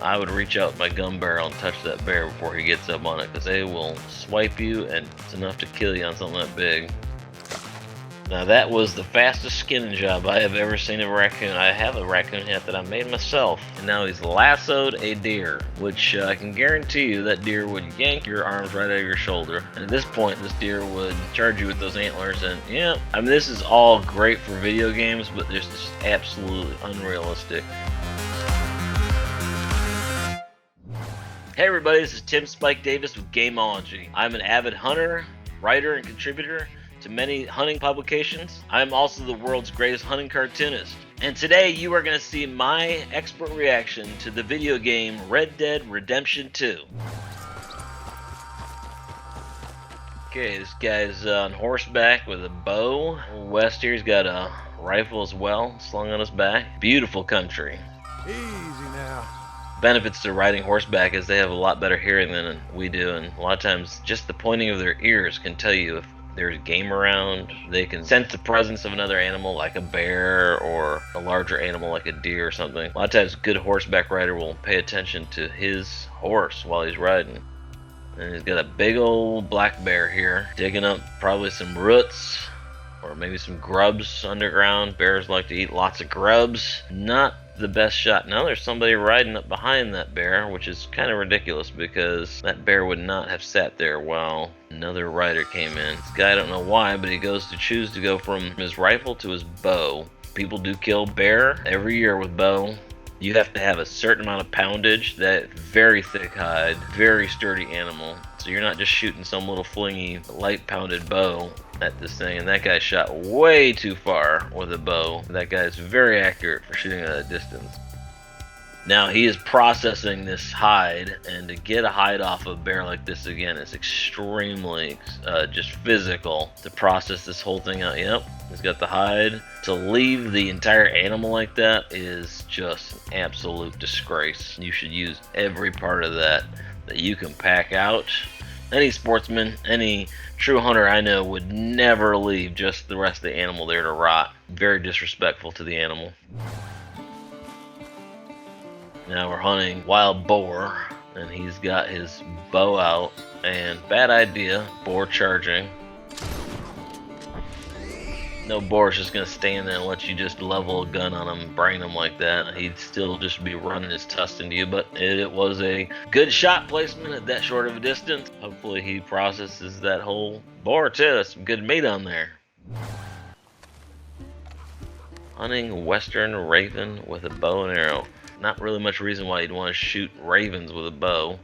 I would reach out with my gun barrel and touch that bear before he gets up on it, because they will swipe you, and it's enough to kill you on something that big. Now that was the fastest skinning job I have ever seen of a raccoon. I have a raccoon hat that I made myself, and now he's lassoed a deer, which I can guarantee you that deer would yank your arms right out of your shoulder. And at this point, this deer would charge you with those antlers, and yeah, I mean, this is all great for video games, but this is absolutely unrealistic. Hey everybody, this is Tim Spike Davis with Gamology. I'm an avid hunter, writer, and contributor to many hunting publications. I'm also the world's greatest hunting cartoonist. And today you are going to see my expert reaction to the video game Red Dead Redemption 2. Okay, this guy's on horseback with a bow. West here, he's got a rifle as well, slung on his back. Beautiful country. Easy now. Benefits to riding horseback is they have a lot better hearing than we do, and a lot of times just the pointing of their ears can tell you if there's game around. They can sense the presence of another animal like a bear or a larger animal like a deer or something. A lot of times a good horseback rider will pay attention to his horse while he's riding. And he's got a big old black bear here, digging up probably some roots or maybe some grubs underground. Bears like to eat lots of grubs. Not the best shot. Now there's somebody riding up behind that bear, which is kind of ridiculous because that bear would not have sat there while another rider came in. This guy, I don't know why, but he goes to choose to go from his rifle to his bow. People do kill bear every year with bow. You have to have a certain amount of poundage, that very thick hide, very sturdy animal. So you're not just shooting some little flingy, light pounded bow at this thing. And that guy shot way too far with a bow. That guy is very accurate for shooting at a distance. Now he is processing this hide, and to get a hide off a bear like this again is extremely just physical to process this whole thing out. Yep, he's got the hide. To leave the entire animal like that is just an absolute disgrace. You should use every part of that you can pack out. Any sportsman, any true hunter I know would never leave just the rest of the animal there to rot. Very disrespectful to the animal. Now we're hunting wild boar, and he's got his bow out, and bad idea, boar charging. No boar's just gonna stand there and let you just level a gun on him and brain him like that. He'd still just be running his tusk into you, but it was a good shot placement at that short of a distance. Hopefully he processes that whole boar too. That's some good meat on there. Hunting western raven with a bow and arrow. Not really much reason why you'd want to shoot ravens with a bow,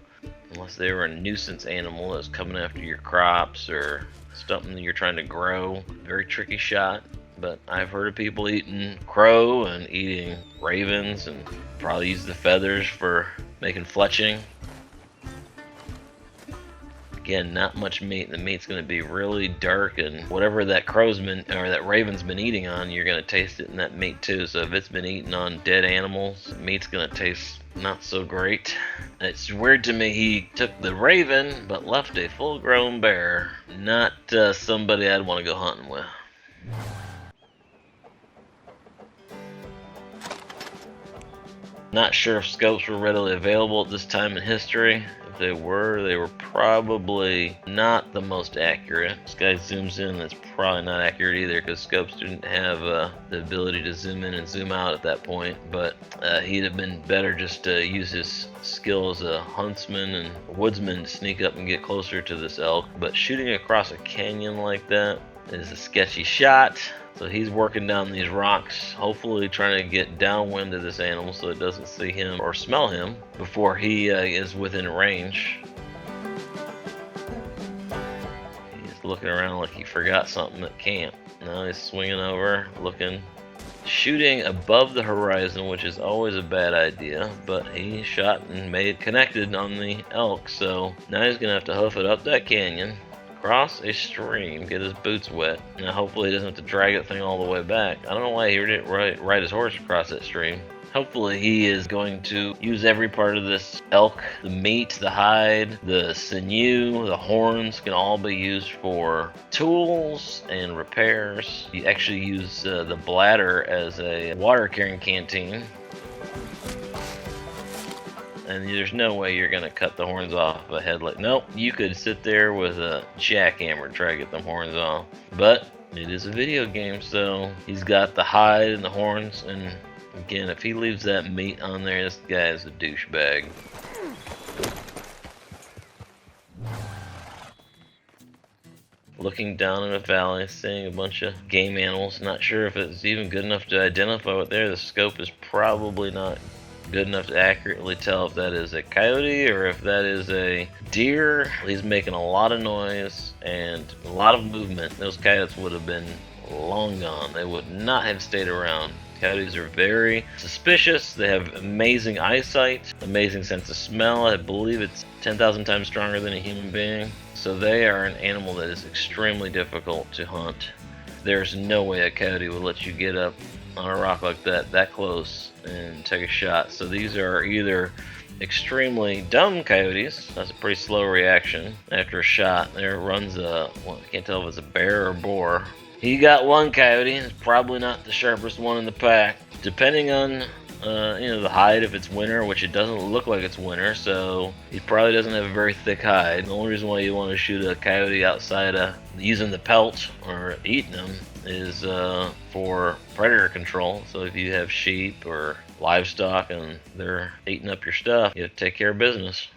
unless they were a nuisance animal that's coming after your crops or something that you're trying to grow. Very tricky shot, but I've heard of people eating crow and eating ravens, and probably use the feathers for making fletching. Again, not much meat. The meat's going to be really dark, and whatever that crow's been or that raven's been eating on, you're going to taste it in that meat too. So if it's been eaten on dead animals, the meat's going to taste not so great. It's weird to me he took the raven but left a full-grown bear. Not somebody I'd want to go hunting with. Not sure if scopes were readily available at this time in history. If they were probably not the most accurate. This guy zooms in, that's probably not accurate either, because scopes didn't have the ability to zoom in and zoom out at that point. But he'd have been better just to use his skill as a huntsman and woodsman to sneak up and get closer to this elk. But shooting across a canyon like that is a sketchy shot. So he's working down these rocks, hopefully trying to get downwind of this animal so it doesn't see him or smell him before he is within range. He's looking around like he forgot something at camp. Now he's swinging over, looking, shooting above the horizon, which is always a bad idea, but he shot and made connected on the elk, so now he's gonna have to hoof it up that canyon, cross a stream, get his boots wet. Now hopefully he doesn't have to drag that thing all the way back. I don't know why he didn't ride his horse across that stream. Hopefully he is going to use every part of this elk. The meat, the hide, the sinew, the horns can all be used for tools and repairs. You actually use the bladder as a water carrying canteen. And there's no way you're gonna cut the horns off a head like. Nope, you could sit there with a jackhammer and try to get them horns off. But it is a video game, so he's got the hide and the horns. And again, if he leaves that meat on there, this guy is a douchebag. Looking down in a valley, seeing a bunch of game animals. Not sure if it's even good enough to identify what there. The scope is probably not good enough to accurately tell if that is a coyote or if that is a deer. He's making a lot of noise and a lot of movement. Those coyotes would have been long gone. They would not have stayed around. Coyotes are very suspicious. They have amazing eyesight, amazing sense of smell. I believe it's 10,000 times stronger than a human being. So they are an animal that is extremely difficult to hunt. There's no way a coyote would let you get up on a rock like that close and take a shot. So these are either extremely dumb coyotes. That's a pretty slow reaction after a shot. There runs a, well, I can't tell if it's a bear or boar. He got one coyote. It's probably not the sharpest one in the pack. Depending on the hide, if it's winter, which it doesn't look like it's winter, so he probably doesn't have a very thick hide. The only reason why you want to shoot a coyote outside of using the pelt or eating them is for predator control. So if you have sheep or livestock and they're eating up your stuff, you have to take care of business.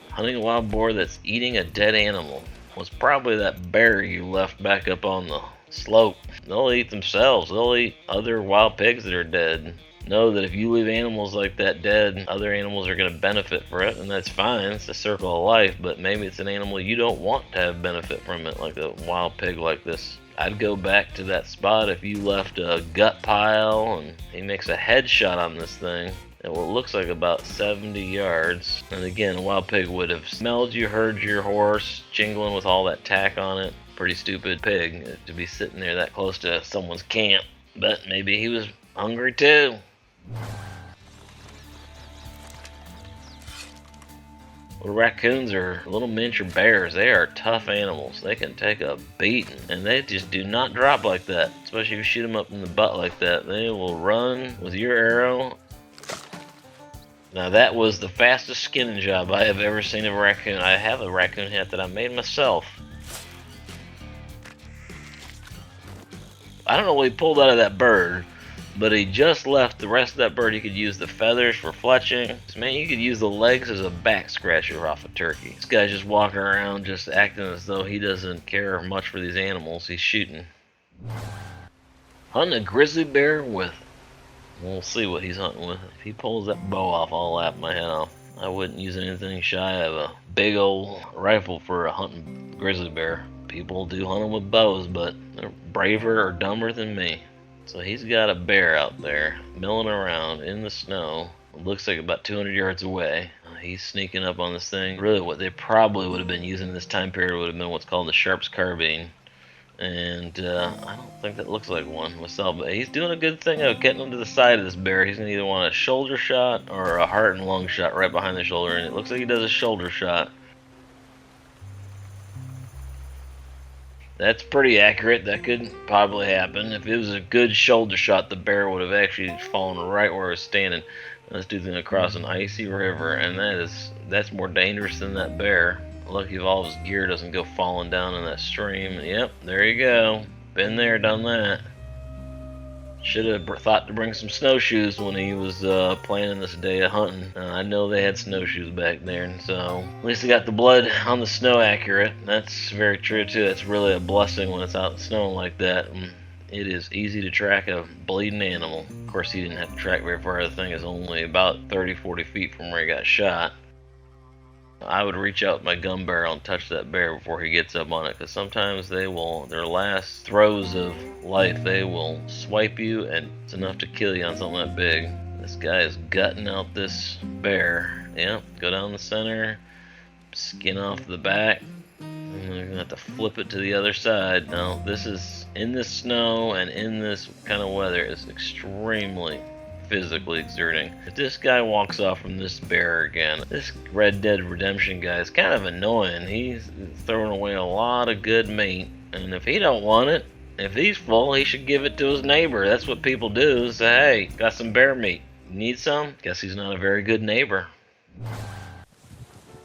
Hunting a wild boar that's eating a dead animal was probably that bear you left back up on the slope. They'll eat themselves. They'll eat other wild pigs that are dead. Know that if you leave animals like that dead, other animals are going to benefit for it, and that's fine. It's a circle of life, but maybe it's an animal you don't want to have benefit from it, like a wild pig like this. I'd go back to that spot if you left a gut pile, and he makes a headshot on this thing at what looks like about 70 yards. And again, a wild pig would have smelled you, heard your horse jingling with all that tack on it. Pretty stupid pig to be sitting there that close to someone's camp, but maybe he was hungry too. Well, raccoons are little miniature bears. They are tough animals. They can take a beating, and they just do not drop like that, especially if you shoot them up in the butt like that. They will run with your arrow. Now that was the fastest skinning job I have ever seen of a raccoon. I have a raccoon hat that I made myself. I don't know what he pulled out of that bird, but he just left the rest of that bird. You could use the feathers for fletching. Man, you could use the legs as a back scratcher off a turkey. This guy's just walking around just acting as though he doesn't care much for these animals. He's shooting. Hunting a grizzly bear with, we'll see what he's hunting with. If he pulls that bow off, I'll laugh my head off. I wouldn't use anything shy of a big old rifle for a hunting grizzly bear. People do hunt them with bows, but they're braver or dumber than me. So he's got a bear out there milling around in the snow. It looks like about 200 yards away. He's sneaking up on this thing. Really, what they probably would have been using in this time period would have been what's called the Sharp's carbine. And I don't think that looks like one myself, but he's doing a good thing of getting him to the side of this bear. He's going to either want a shoulder shot or a heart and lung shot right behind the shoulder, and it looks like he does a shoulder shot. That's pretty accurate. That could probably happen. If it was a good shoulder shot, the bear would have actually fallen right where I was standing. This dude's gonna cross an icy river, and that's more dangerous than that bear. Lucky if all of his gear doesn't go falling down in that stream. Yep, there you go. Been there, done that. Should have thought to bring some snowshoes when he was planning this day of hunting. I know they had snowshoes back there, and so at least he got the blood on the snow accurate. That's very true too. It's really a blessing when it's out snowing like that. It is easy to track a bleeding animal. Of course, he didn't have to track very far. The thing is only about 30-40 feet from where he got shot. I would reach out with my gun barrel and touch that bear before he gets up on it, because sometimes they will, their last throes of life, they will swipe you, and it's enough to kill you on something that big. This guy is gutting out this bear. Yep, go down the center, skin off the back, and you're gonna have to flip it to the other side. Now, this is in this snow and in this kind of weather, it's extremely physically exerting. If this guy walks off from this bear again, this Red Dead Redemption guy is kind of annoying. He's throwing away a lot of good meat, and if he don't want it, if he's full, he should give it to his neighbor. That's what people do, is say, hey, got some bear meat, Need some? Guess he's not a very good neighbor.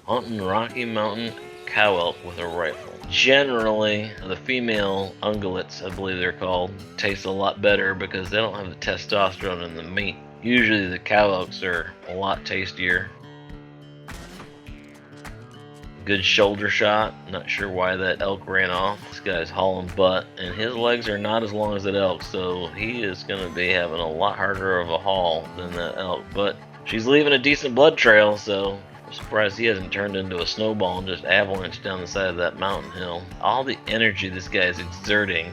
Hunting Rocky Mountain cow elk with a rifle. Generally, the female ungulates, I believe they're called, taste a lot better because they don't have the testosterone in the meat. Usually the cow elks are a lot tastier. Good shoulder shot. Not sure why that elk ran off. This guy's hauling butt, and his legs are not as long as that elk, so he is going to be having a lot harder of a haul than that elk. But she's leaving a decent blood trail, so I'm surprised he hasn't turned into a snowball and just avalanched down the side of that mountain hill. All the energy this guy is exerting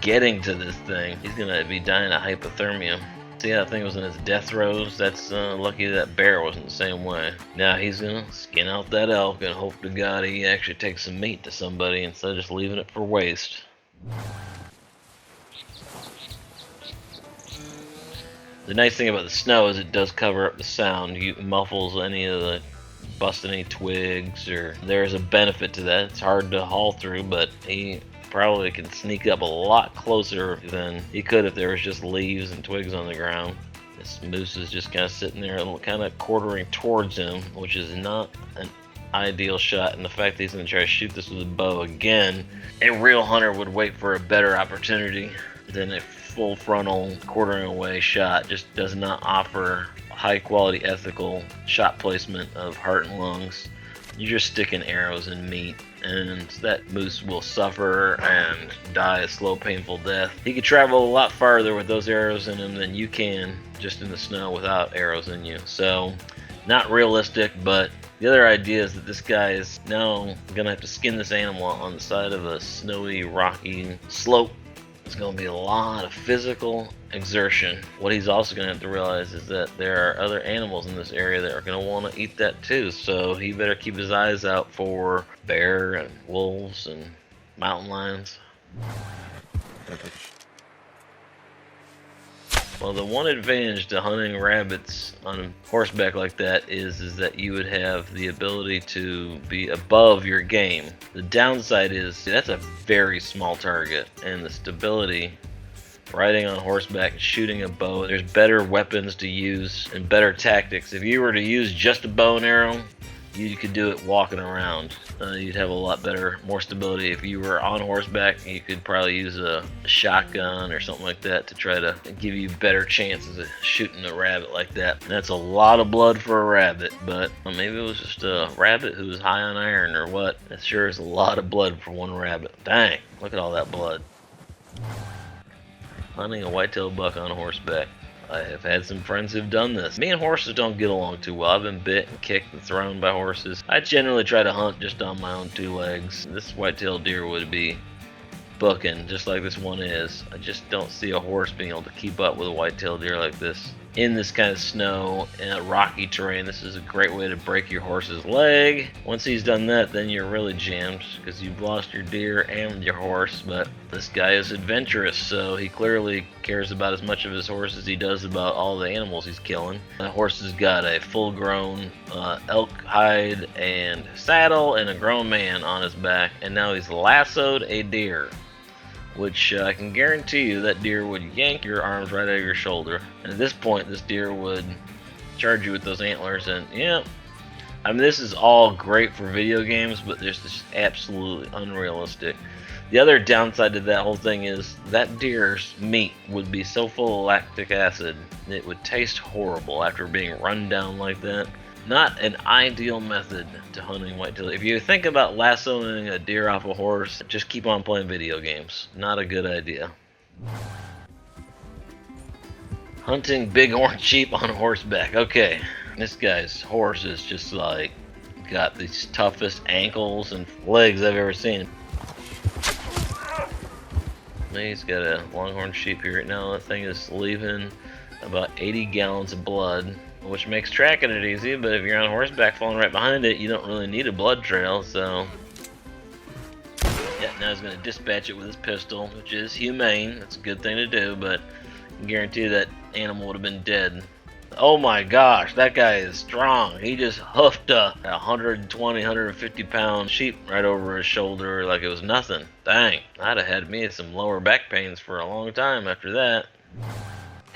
getting to this thing, he's going to be dying of hypothermia. See how that thing was in its death throes? That's lucky that bear wasn't the same way. Now he's gonna skin out that elk and hope to God he actually takes some meat to somebody instead of just leaving it for waste. The nice thing about the snow is it does cover up the sound. It muffles any of the busting any twigs, or there's a benefit to that. It's hard to haul through, but he probably can sneak up a lot closer than he could if there was just leaves and twigs on the ground. This moose is just kind of sitting there kind of quartering towards him, which is not an ideal shot. And the fact that he's going to try to shoot this with a bow again, a real hunter would wait for a better opportunity than a full frontal quartering away shot. Just does not offer high quality ethical shot placement of heart and lungs. You're just sticking arrows in meat, and that moose will suffer and die a slow, painful death. He could travel a lot farther with those arrows in him than you can just in the snow without arrows in you. So, not realistic, but the other idea is that this guy is now gonna have to skin this animal on the side of a snowy, rocky slope. It's going to be a lot of physical exertion. What he's also going to have to realize is that there are other animals in this area that are going to want to eat that too. So he better keep his eyes out for bear and wolves and mountain lions. Well, the one advantage to hunting rabbits on horseback like that is that you would have the ability to be above your game. The downside is that's a very small target, and the stability riding on horseback and shooting a bow, there's better weapons to use and better tactics. If you were to use just a bow and arrow, you could do it walking around. You'd have a lot better, more stability. If you were on horseback, you could probably use a shotgun or something like that to try to give you better chances of shooting a rabbit like that. And that's a lot of blood for a rabbit, but maybe it was just a rabbit who was high on iron or what. That sure is a lot of blood for one rabbit. Dang, look at all that blood. Hunting a whitetail buck on horseback. I have had some friends who've done this. Me and horses don't get along too well. I've been bit and kicked and thrown by horses. I generally try to hunt just on my own two legs. This whitetail deer would be booking just like this one is. I just don't see a horse being able to keep up with a whitetail deer like this. In this kind of snow and rocky terrain, this is a great way to break your horse's leg. Once he's done that, then you're really jammed because you've lost your deer and your horse. But this guy is adventurous, so he clearly cares about as much of his horse as he does about all the animals he's killing. The horse has got a full-grown elk hide and saddle and a grown man on his back, and now he's lassoed a deer, which I can guarantee you that deer would yank your arms right out of your shoulder. And at this point, this deer would charge you with those antlers, and yeah, I mean, this is all great for video games, but this is absolutely unrealistic. The other downside to that whole thing is that deer's meat would be so full of lactic acid, it would taste horrible after being run down like that. Not an ideal method to hunting whitetail. If you think about lassoing a deer off a horse, just keep on playing video games. Not a good idea. Hunting bighorn sheep on horseback. Okay, this guy's horse is just like got the toughest ankles and legs I've ever seen. He's got a longhorn sheep here right now. That thing is leaving about 80 gallons of blood, which makes tracking it easy, but if you're on horseback falling right behind it, you don't really need a blood trail, so yeah, now he's going to dispatch it with his pistol, which is humane. That's a good thing to do, but I can guarantee that animal would have been dead. Oh my gosh, that guy is strong. He just hoofed a 120, 150 pound sheep right over his shoulder like it was nothing. Dang, I'd have had me some lower back pains for a long time after that.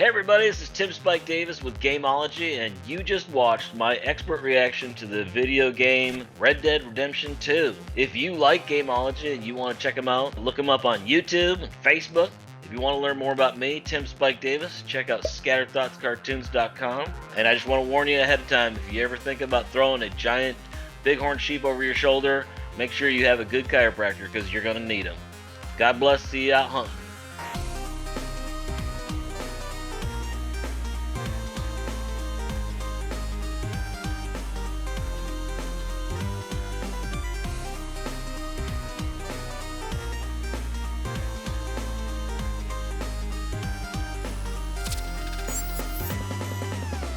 Hey everybody, this is Tim Spike Davis with Gamology, and you just watched my expert reaction to the video game Red Dead Redemption 2. If you like Gamology and you want to check them out, look them up on YouTube and Facebook. If you want to learn more about me, Tim Spike Davis, check out scatterthoughtscartoons.com. And I just want to warn you ahead of time, if you ever think about throwing a giant bighorn sheep over your shoulder, make sure you have a good chiropractor because you're going to need them. God bless, see you out hunting.